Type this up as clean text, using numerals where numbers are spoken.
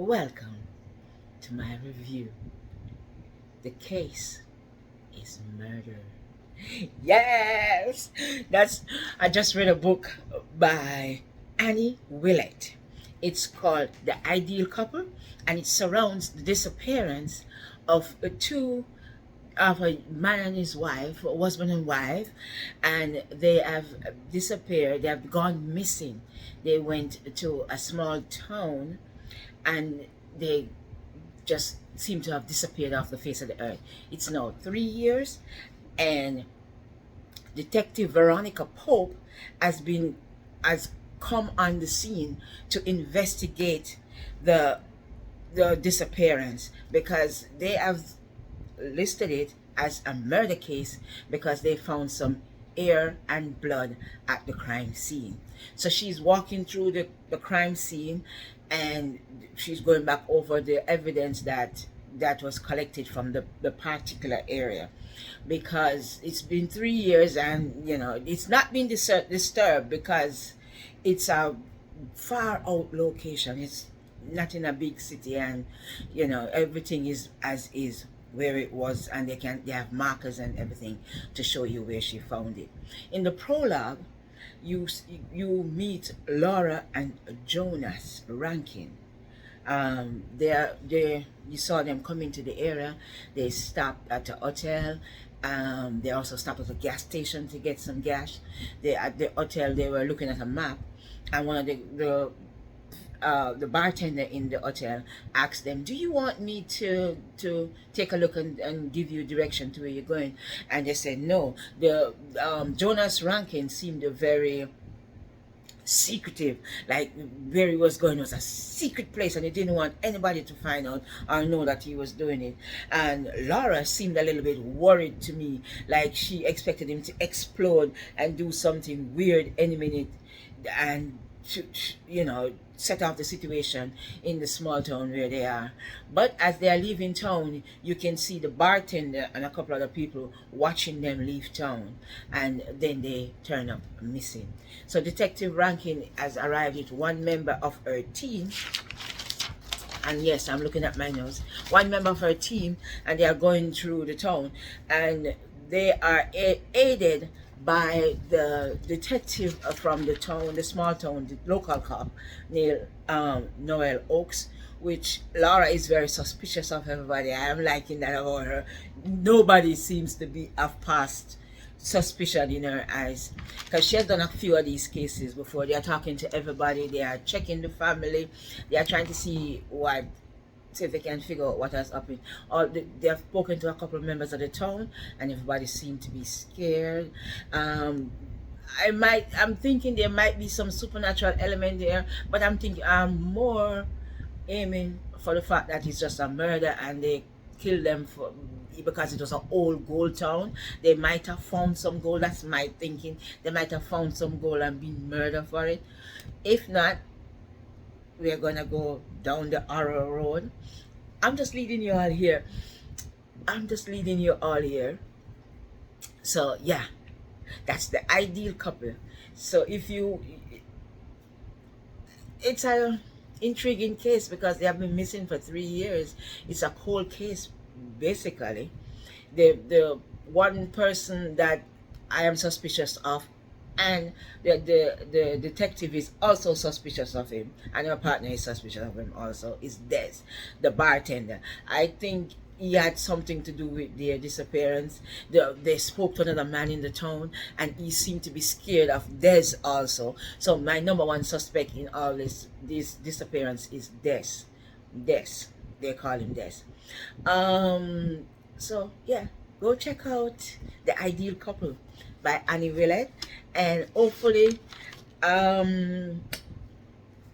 Welcome to my review. The case is murder. Yes, I just read a book by Anna Willett. It's called The Ideal Couple, and it surrounds the disappearance of a man and his wife, husband and wife, and they have disappeared. They have gone missing. They went to a small town, and they just seem to have disappeared off the face of the earth. It's now 3 years, and Detective Veronike Pope has come on the scene to investigate the disappearance, because they have listed it as a murder case because they found some hair and blood at the crime scene. So she's walking through the crime scene, and she's going back over the evidence that was collected from the particular area, because it's been 3 years, and it's not been disturbed because it's a far out location. It's not in a big city, and everything is as is where it was, and they have markers and everything to show you where she found it. In the prologue, you meet Laura and Jonas Rankin. You saw them coming to the area. They stopped at a hotel. They also stopped at a gas station to get some gas. At the hotel, they were looking at a map, and one of the bartender in the hotel asked them, "Do you want me to take a look and give you direction to where you're going?" And they said no. The Jonas Rankin seemed very secretive, like where he was going was a secret place, and he didn't want anybody to find out or know that he was doing it. And Laura seemed a little bit worried to me, like she expected him to explode and do something weird any minute, and set off the situation in the small town where they are. But as they are leaving town, you can see the bartender and a couple other people watching them leave town, and then they turn up missing. So Detective Rankin has arrived with one member of her team, and yes, I'm looking at my notes. One member of her team, and they are going through the town, and they are aided by the detective from the town, the small town, the local cop, named Noel Oakes, which Laura is very suspicious of everybody. I am liking that about her. Nobody seems to be of past suspicion in her eyes, because she has done a few of these cases before. They are talking to everybody. They are checking the family. They are trying to see if they can figure out what has happened. They have spoken to a couple of members of the town, and everybody seemed to be scared. I'm thinking there might be some supernatural element there, but I'm more aiming for the fact that it's just a murder, and they killed them because it was an old gold town. They might have found some gold. That's my thinking. They might have found some gold and been murdered for it. If not, we're gonna go down the horror road. I'm just leading you all here. So yeah, that's The Ideal Couple. So it's a intriguing case because they have been missing for 3 years. It's a cold case, basically. The one person that I am suspicious of, and the detective is also suspicious of him, and her partner is suspicious of him also, is Des, the bartender. I think he had something to do with their disappearance. They spoke to another man in the town, and he seemed to be scared of Des also. So my number one suspect in all this disappearance is Des. They call him Des. So yeah, go check out The Ideal Couple by Anna Willett, and hopefully